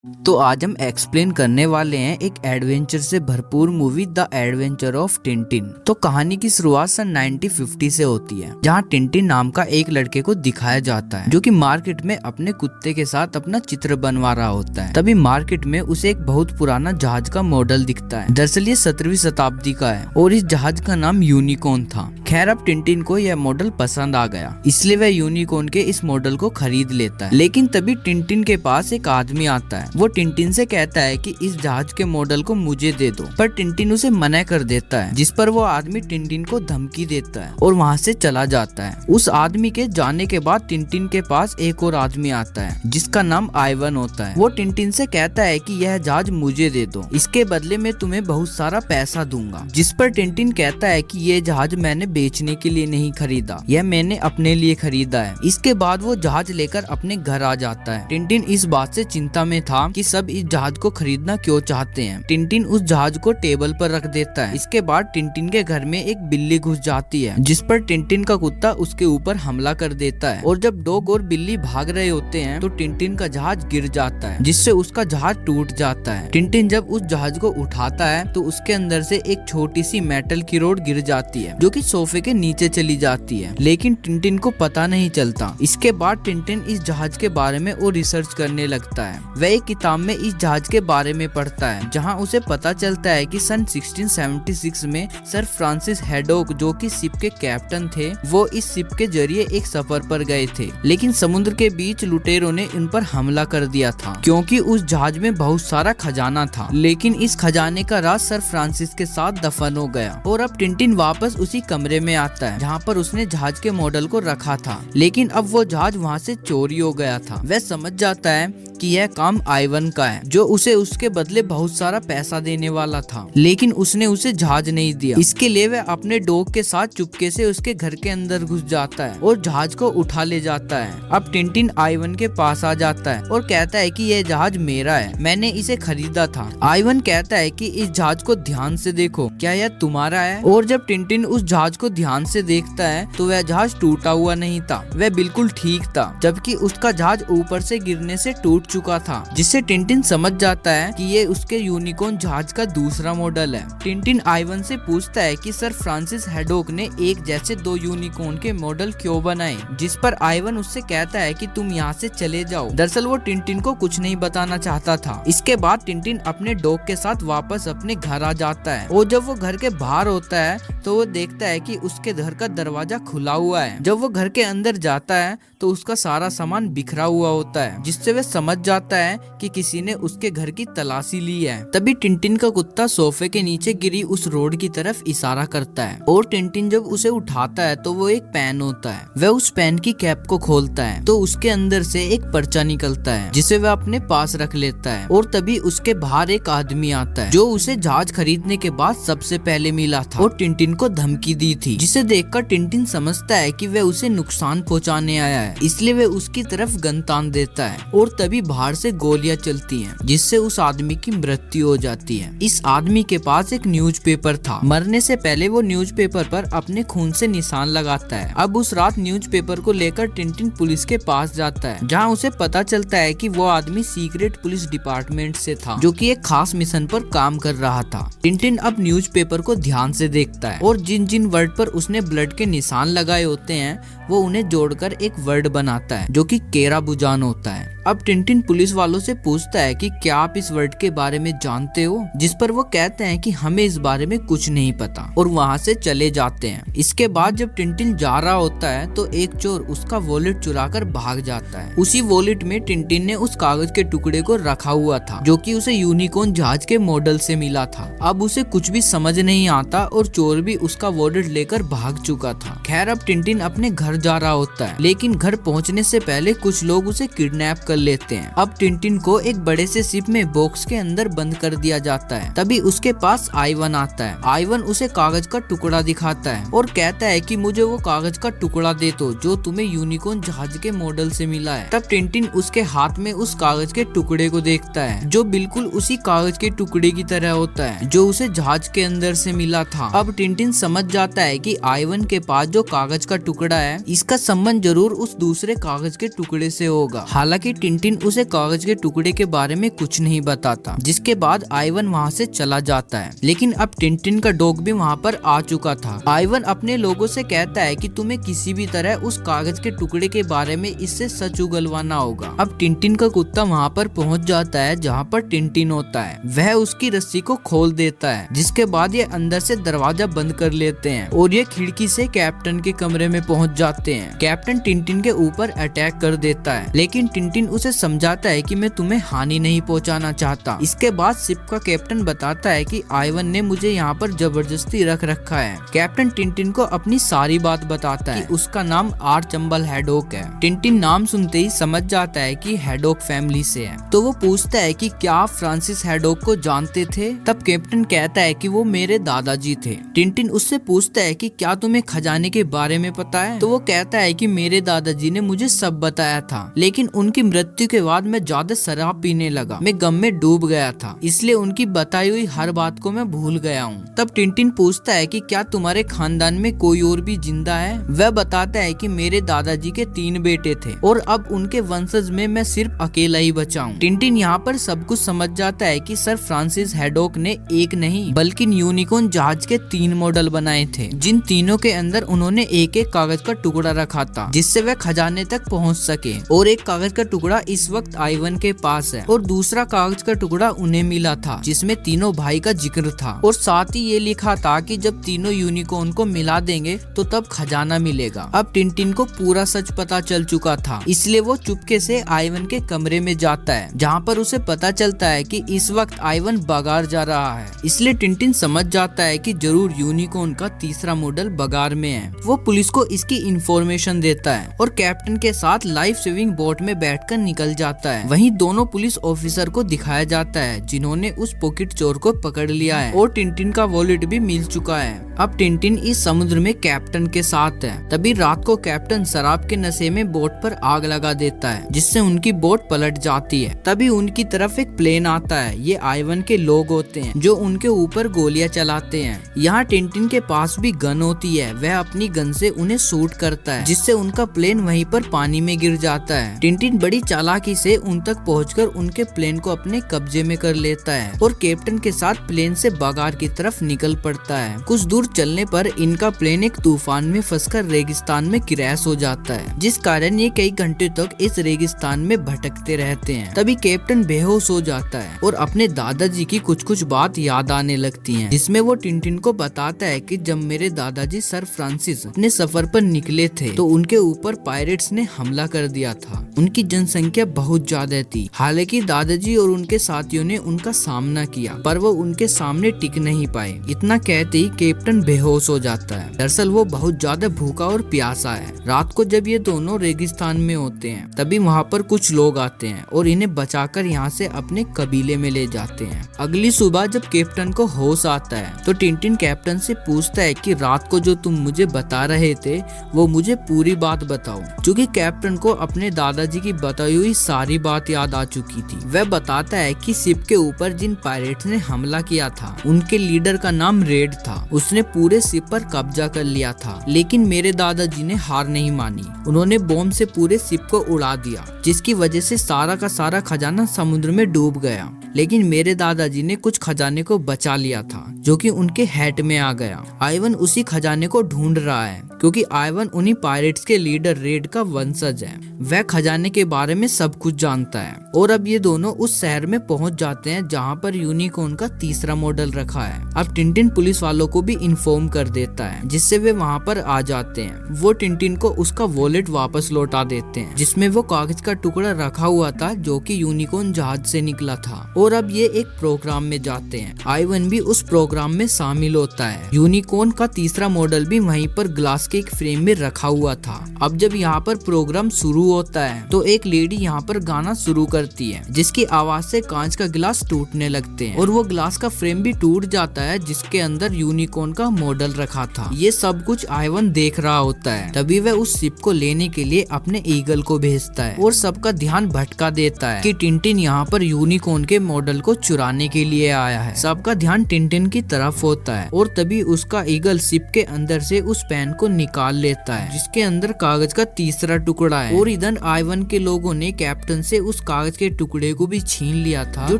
तो आज हम एक्सप्लेन करने वाले हैं एक एडवेंचर से भरपूर movie the adventure of Tintin. तो कहानी की शुरुआत सन 1950 से होती है, जहां टिंटिन नाम का एक लड़के को दिखाया जाता है जो कि मार्केट में अपने कुत्ते के साथ अपना चित्र बनवा रहा होता है। तभी मार्केट में उसे एक बहुत पुराना जहाज का मॉडल दिखता है। दरअसल ये 17वीं शताब्दी का है और इस जहाज का नाम यूनिकॉर्न था। खैर अब टिंटिन को यह मॉडल पसंद आ गया, इसलिए वह यूनिकॉर्न के इस मॉडल को खरीद लेता है। लेकिन तभी टिंटिन के पास एक आदमी आता है। वो टिंटिन से कहता है कि इस जहाज के मॉडल को मुझे दे दो, पर टिंटिन उसे मना कर देता है, जिस पर वो आदमी टिंटिन को धमकी देता है और वहाँ से चला जाता है। उस आदमी के जाने के बाद टिंटिन के पास एक और आदमी आता है जिसका नाम आइवन होता है। वो टिंटिन से कहता है कि यह जहाज मुझे दे दो, इसके बदले में तुम्हें बहुत सारा पैसा दूंगा। जिस पर टिंटिन कहता है कि ये जहाज मैंने बेचने के लिए नहीं खरीदा, यह मैंने अपने लिए खरीदा है। इसके बाद वो जहाज लेकर अपने घर आ जाता है। टिंटिन इस बात से चिंता में था कि सब इस जहाज को खरीदना क्यों चाहते हैं। टिंटिन उस जहाज को टेबल पर रख देता है। इसके बाद टिंटिन के घर में एक बिल्ली घुस जाती है, जिस पर टिंटिन का कुत्ता उसके ऊपर हमला कर देता है। और जब डॉग और बिल्ली भाग रहे होते हैं तो टिंटिन का जहाज गिर जाता है, जिससे उसका जहाज टूट जाता है। टिंटिन जब उस जहाज को उठाता है तो उसके अंदर से एक छोटी सी मेटल की रोड गिर जाती है, जो कि सोफे के नीचे चली जाती है, लेकिन टिंटिन को पता नहीं चलता। इसके बाद टिंटिन इस जहाज के बारे में और रिसर्च करने लगता है। वह एक किताब में इस जहाज के बारे में पढ़ता है, जहां उसे पता चलता है कि सन 1676 में सर फ्रांसिस हैडॉक, जो कि शिप के कैप्टन थे, वो इस शिप के जरिए एक सफर पर गए थे। लेकिन समुद्र के बीच लुटेरों ने उन पर हमला कर दिया था, क्योंकि उस जहाज में बहुत सारा खजाना था। लेकिन इस खजाने का राज सर फ्रांसिस के साथ दफन हो गया। और अब टिंटिन वापस उसी कमरे में आता है जहाँ पर उसने जहाज के मॉडल को रखा था, लेकिन अब वो जहाज वहाँ से चोरी हो गया था। वह समझ जाता है कि यह काम आइवन का है, जो उसे उसके बदले बहुत सारा पैसा देने वाला था, लेकिन उसने उसे जहाज नहीं दिया। इसके लिए वह अपने डॉग के साथ चुपके से उसके घर के अंदर घुस जाता है और जहाज को उठा ले जाता है। अब टिंटिन आइवन के पास आ जाता है और कहता है कि यह जहाज मेरा है, मैंने इसे खरीदा था। आइवन कहता है कि इस जहाज को ध्यान से देखो, क्या यह तुम्हारा है? और जब टिंटिन उस जहाज को ध्यान से देखता है तो वह जहाज टूटा हुआ नहीं था, वह बिल्कुल ठीक था, जबकि उसका जहाज ऊपर से गिरने से टूट चुका था, जिससे टिंटिन समझ जाता है कि ये उसके यूनिकॉर्न जहाज का दूसरा मॉडल है। टिंटिन आइवन से पूछता है कि सर फ्रांसिस हैडॉक ने एक जैसे दो यूनिकॉर्न के मॉडल क्यों बनाए, जिस पर आइवन उससे कहता है कि तुम यहाँ से चले जाओ। दरअसल वो टिंटिन को कुछ नहीं बताना चाहता था। इसके बाद टिंटिन अपने डॉग के साथ वापस अपने घर आ जाता है और जब वो घर के बाहर होता है तो वो देखता है कि उसके घर का दरवाजा खुला हुआ है। जब वो घर के अंदर जाता है तो उसका सारा सामान बिखरा हुआ होता है, जिससे वह समझ जाता है कि किसी ने उसके घर की तलाशी ली है। तभी टिंटिन का कुत्ता सोफे के नीचे गिरी उस रोड की तरफ इशारा करता है और टिंटिन जब उसे उठाता है तो वो एक पेन होता है। वह उस पेन की कैप को खोलता है तो उसके अंदर से एक पर्चा निकलता है, जिसे वह अपने पास रख लेता है। और तभी उसके बाहर एक आदमी आता है जो उसे जहाज खरीदने के बाद सबसे पहले मिला था और टिंटिन को धमकी दी थी, जिसे देखकर टिंटिन समझता है कि वह उसे नुकसान पहुंचाने आया है, इसलिए वह उसकी तरफ गन तान देता है। और तभी बाहर से गोलियां चलती हैं, जिससे उस आदमी की मृत्यु हो जाती है। इस आदमी के पास एक न्यूज़पेपर था। मरने से पहले वो न्यूज़पेपर पर अपने खून से निशान लगाता है। अब उस रात न्यूज़पेपर को लेकर टिंटिन पुलिस के पास जाता है, जहाँ उसे पता चलता है कि वो आदमी सीक्रेट पुलिस डिपार्टमेंट से था, जो कि एक खास मिशन पर काम कर रहा था। टिंटिन अब न्यूज़पेपर को ध्यान से देखता है और जिन जिन वर्ड पर उसने ब्लड के निशान लगाए होते हैं वो उन्हें जोड़कर एक वर्ड बनाता है, जो कि केराबुजान होता है। अब टिंटिन पुलिस वालों से पूछता है कि क्या आप इस वर्ड के बारे में जानते हो, जिस पर वो कहते हैं कि हमें इस बारे में कुछ नहीं पता, और वहाँ से चले जाते हैं। इसके बाद जब टिंटिन जा रहा होता है तो एक चोर उसका वॉलेट चुराकर भाग जाता है। उसी वॉलेट में टिंटिन ने उस कागज के टुकड़े को रखा हुआ था, जो कि उसे यूनिकॉर्न जहाज के मॉडल से मिला था। अब उसे कुछ भी समझ नहीं आता और चोर भी उसका वॉलेट लेकर भाग चुका था। खैर अब टिंटिन अपने घर जा रहा होता है, लेकिन घर पहुँचने से पहले कुछ लोग उसे किडनैप कर लेते हैं। अब टिंटिन को एक बड़े से शिप में बॉक्स के अंदर बंद कर दिया जाता है। तभी उसके पास आइवन आता है। आइवन उसे कागज का टुकड़ा दिखाता है और कहता है कि मुझे वो कागज का टुकड़ा दे दो जो तुम्हें यूनिकॉर्न जहाज के मॉडल से मिला है। तब टिंटिन उसके हाथ में उस कागज के टुकड़े को देखता है, जो बिल्कुल उसी कागज के टुकड़े की तरह होता है जो उसे जहाज के अंदर से मिला था। अब टिंटिन समझ जाता है कि आइवन के पास जो कागज का टुकड़ा है इसका संबंध जरूर उस दूसरे कागज के टुकड़े से होगा। हालांकि टिंटिन उसे कागज के टुकड़े टुकड़े के बारे में कुछ नहीं बताता, जिसके बाद आइवन वहाँ से चला जाता है। लेकिन अब टिंटिन का डॉग भी वहाँ पर आ चुका था। आइवन अपने लोगों से कहता है कि तुम्हें किसी भी तरह उस कागज के टुकड़े के बारे में इससे सच उगलवाना होगा। अब टिंटिन का कुत्ता वहाँ पर पहुँच जाता है जहाँ पर टिंटिन होता है। वह उसकी रस्सी को खोल देता है, जिसके बाद ये अंदर से दरवाजा बंद कर लेते हैं और ये खिड़की से कैप्टन के कमरे में पहुँच जाते हैं। कैप्टन टिंटिन के ऊपर अटैक कर देता है, लेकिन टिंटिन उसे समझाता है कि मैं तुम्हें हानि नहीं पहुँचाना चाहता। इसके बाद शिप का कैप्टन बताता है कि आइवन ने मुझे यहाँ पर जबरदस्ती रख रखा है। कैप्टन टिंटिन को अपनी सारी बात बताता है कि उसका नाम आर्चम्बल हैडॉक है। टिंटिन नाम सुनते ही समझ जाता है कि हैडॉक फैमिली से है, तो वो पूछता है कि क्या आप फ्रांसिस हैडॉक को जानते थे? तब कैप्टन कहता है कि वो मेरे दादाजी थे। टिंटिन उससे पूछता है कि क्या तुम्हें खजाने के बारे में पता है? तो वो कहता है कि मेरे दादाजी ने मुझे सब बताया था, लेकिन उनकी मृत्यु के बाद मैं ज्यादा शराब पीने लगा। मैं गम में डूब गया था, इसलिए उनकी बताई हुई हर बात को मैं भूल गया हूँ। तब टिंटिन पूछता है कि क्या तुम्हारे खानदान में कोई और भी जिंदा है? वह बताता है कि मेरे दादाजी के 3 बेटे थे और अब उनके वंशज में मैं सिर्फ अकेला ही बचा हूँ। टिंटिन यहाँ पर सब कुछ समझ जाता है कि सर फ्रांसिस हैडॉक ने एक नहीं बल्कि यूनिकॉर्न जहाज के 3 मॉडल बनाए थे, जिन तीनों के अंदर उन्होंने एक एक कागज का टुकड़ा रखा था जिससे वह खजाने तक पहुंच सके। और एक कागज का टुकड़ा इस वक्त आइवन के पास है और दूसरा कागज का टुकड़ा उन्हें मिला था जिसमें तीनों भाई का जिक्र था और साथ ही ये लिखा था कि जब तीनों यूनिकॉर्न को मिला देंगे तो तब खजाना मिलेगा। अब टिंटिन को पूरा सच पता चल चुका था, इसलिए वो चुपके से आइवन के कमरे में जाता है जहाँ पर उसे पता चलता है कि इस वक्त आइवन बगार जा रहा है। इसलिए टिंटिन समझ जाता है कि जरूर यूनिकॉर्न का तीसरा मॉडल बगार में है। वो पुलिस को इसकी इंफॉर्मेशन देता है और कैप्टन के साथ लाइफ सेविंग बोट में बैठकर निकल जाता है। वहीं दोनों पुलिस ऑफिसर को दिखाया जाता है जिन्होंने उस पॉकेट चोर को पकड़ लिया है और टिंटिन का वॉलेट भी मिल चुका है। अब टिंटिन इस समुद्र में कैप्टन के साथ है। तभी रात को कैप्टन शराब के नशे में बोट पर आग लगा देता है, जिससे उनकी बोट पलट जाती है। तभी उनकी तरफ एक प्लेन आता है। ये आइवन के लोग होते हैं जो उनके ऊपर गोलियां चलाते हैं। यहाँ टिंटिन के पास भी गन होती है। वह अपनी गन से उन्हें शूट करता है, जिससे उनका प्लेन वहीं पर पानी में गिर जाता है। टिंटिन बड़ी चालाकी से उन तक पहुंचकर उनके प्लेन को अपने कब्जे में कर लेता है और कैप्टन के साथ प्लेन से बगार की तरफ निकल पड़ता है। कुछ दूर चलने पर इनका प्लेन एक तूफान में फंसकर रेगिस्तान में क्रैश हो जाता है, जिस कारण ये कई घंटे तक इस रेगिस्तान में भटकते रहते हैं। तभी कैप्टन बेहोश हो जाता है और अपने दादाजी की कुछ कुछ बात याद आने लगती हैं, जिसमें वो टिंटिन को बताता है कि जब मेरे दादाजी सर फ्रांसिस अपने सफर पर निकले थे तो उनके ऊपर पायरेट्स ने हमला कर दिया था। उनकी जनसंख्या बहुत ज्यादा थी। हालांकि दादाजी और उनके साथियों ने उनका सामना किया, पर वो उनके सामने टिक नहीं पाए। इतना कहते ही कैप्टन बेहोश हो जाता है। दरअसल वो बहुत ज्यादा भूखा और प्यासा है। रात को जब ये दोनों रेगिस्तान में होते हैं तभी वहाँ पर कुछ लोग आते हैं और इन्हें बचाकर यहाँ से अपने कबीले में ले जाते हैं। अगली सुबह जब कैप्टन को होश आता है तो टिंटिन कैप्टन से पूछता है कि रात को जो तुम मुझे बता रहे थे वो मुझे पूरी बात बताओ। क्योंकि कैप्टन को अपने दादाजी की बताई हुई सारी बात याद आ चुकी थी। वह बताता है कि शिप के ऊपर जिन पायरेट्स ने हमला किया था उनके लीडर का नाम रेड था। उसने पूरे शिप पर कब्जा कर लिया था, लेकिन मेरे दादाजी ने हार नहीं मानी। उन्होंने बॉम्ब से पूरे शिप को उड़ा दिया, जिसकी वजह से सारा का सारा खजाना समुद्र में डूब गया। लेकिन मेरे दादाजी ने कुछ खजाने को बचा लिया था जो कि उनके हैट में आ गया। आइवन उसी खजाने को ढूंढ रहा है क्योंकि आइवन उन्हीं पायरेट्स के लीडर रेड का वंशज है। वह खजाने के बारे में सब कुछ जानता है और अब ये दोनों उस शहर में पहुंच जाते हैं जहां पर यूनिकॉर्न का तीसरा मॉडल रखा है। अब टिंटिन पुलिस वालों को भी इन्फॉर्म कर देता है, जिससे वे वहां पर आ जाते हैं। वो टिंटिन को उसका वॉलेट वापस लौटा देते हैं जिसमें वो कागज का टुकड़ा रखा हुआ था जो कि यूनिकॉर्न जहाज से निकला था। और अब ये एक प्रोग्राम में जाते हैं। आइवन भी उस प्रोग्राम में शामिल होता है। यूनिकॉर्न का तीसरा मॉडल भी वहीं पर ग्लास के एक फ्रेम में रखा हुआ था। अब जब यहाँ पर प्रोग्राम शुरू होता है तो एक लेडी यहाँ पर गाना शुरू करती है, जिसकी आवाज से कांच का गिलास टूटने लगते हैं और वो ग्लास का फ्रेम भी टूट जाता है जिसके अंदर यूनिकॉर्न का मॉडल रखा था। ये सब कुछ आइवन देख रहा होता है। तभी वह उस शिप को लेने के लिए अपने ईगल को भेजता है और सबका ध्यान भटका देता है कि टिंटिन यहाँ पर यूनिकॉर्न के मॉडल को चुराने के लिए आया है। सबका ध्यान टिंटिन की की तरफ होता है और तभी उसका ईगल शिप के अंदर से उस पेन को निकाल लेता है जिसके अंदर कागज का तीसरा टुकड़ा है। और इधर आइवन के लोगों ने कैप्टन से उस कागज के टुकड़े को भी छीन लिया था जो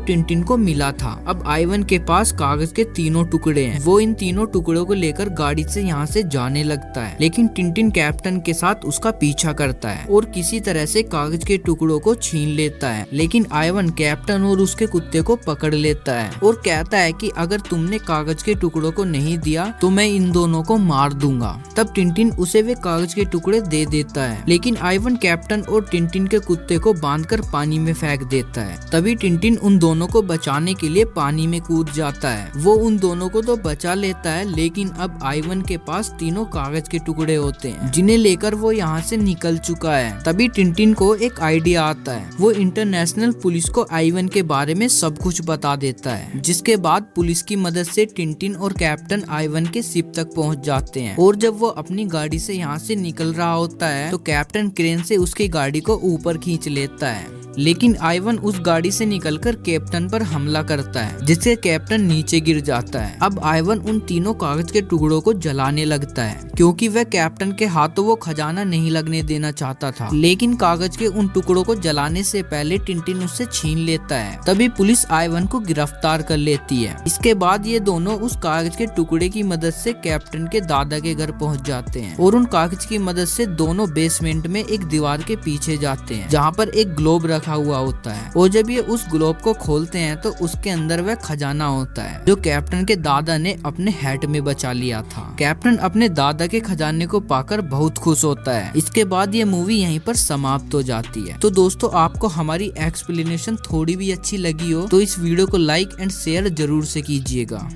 टिंटिन को मिला था। अब आइवन के पास कागज के तीनों टुकड़े हैं। वो इन तीनों टुकड़ों को लेकर गाड़ी से यहाँ से जाने लगता है, लेकिन टिंटिन कैप्टन के साथ उसका पीछा करता है और किसी तरह से कागज के टुकड़ों को छीन लेता है। लेकिन आइवन कैप्टन और उसके कुत्ते को पकड़ लेता है और कहता है कि अगर तुमने कागज के टुकड़ों को नहीं दिया तो मैं इन दोनों को मार दूंगा। तब टिंटिन उसे वे कागज के टुकड़े दे देता है, लेकिन आइवन कैप्टन और टिंटिन के कुत्ते को बांधकर पानी में फेंक देता है। तभी टिंटिन उन दोनों को बचाने के लिए पानी में कूद जाता है। वो उन दोनों को तो बचा लेता है, लेकिन अब आइवन के पास तीनों कागज के टुकड़े होते हैं जिन्हें लेकर वो यहाँ से निकल चुका है। तभी टिंटिन को एक आइडिया आता है। वो इंटरनेशनल पुलिस को आइवन के बारे में सब कुछ बता देता है, जिसके बाद पुलिस की मदद से टिंटिन और कैप्टन आइवन के शिप तक पहुंच जाते हैं। और जब वो अपनी गाड़ी से यहाँ से निकल रहा होता है तो कैप्टन क्रेन से उसकी गाड़ी को ऊपर खींच लेता है, लेकिन आइवन उस गाड़ी से निकलकर कैप्टन पर हमला करता है जिससे कैप्टन नीचे गिर जाता है। अब आइवन उन तीनों कागज के टुकड़ों को जलाने लगता है क्योंकि वह कैप्टन के हाथों वो खजाना नहीं लगने देना चाहता था, लेकिन कागज के उन टुकड़ों को जलाने से पहले टिंटिन उससे छीन लेता है। तभी पुलिस आइवन को गिरफ्तार कर लेती है। इसके बाद ये दोनों उस कागज के टुकड़े की मदद से कैप्टन के दादा के घर पहुंच जाते हैं और उन कागज की मदद से दोनों बेसमेंट में एक दीवार के पीछे जाते हैं जहाँ पर एक ग्लोब रखा हुआ होता है। और जब ये उस ग्लोब को खोलते हैं तो उसके अंदर वह खजाना होता है जो कैप्टन के दादा ने अपने हैट में बचा लिया था। कैप्टन अपने दादा के खजाने को पाकर बहुत खुश होता है। इसके बाद ये मूवी यहीं पर समाप्त हो जाती है। तो दोस्तों, आपको हमारी एक्सप्लेनेशन थोड़ी भी अच्छी लगी हो तो इस वीडियो को लाइक एंड शेयर जरूर से कीजिएगा।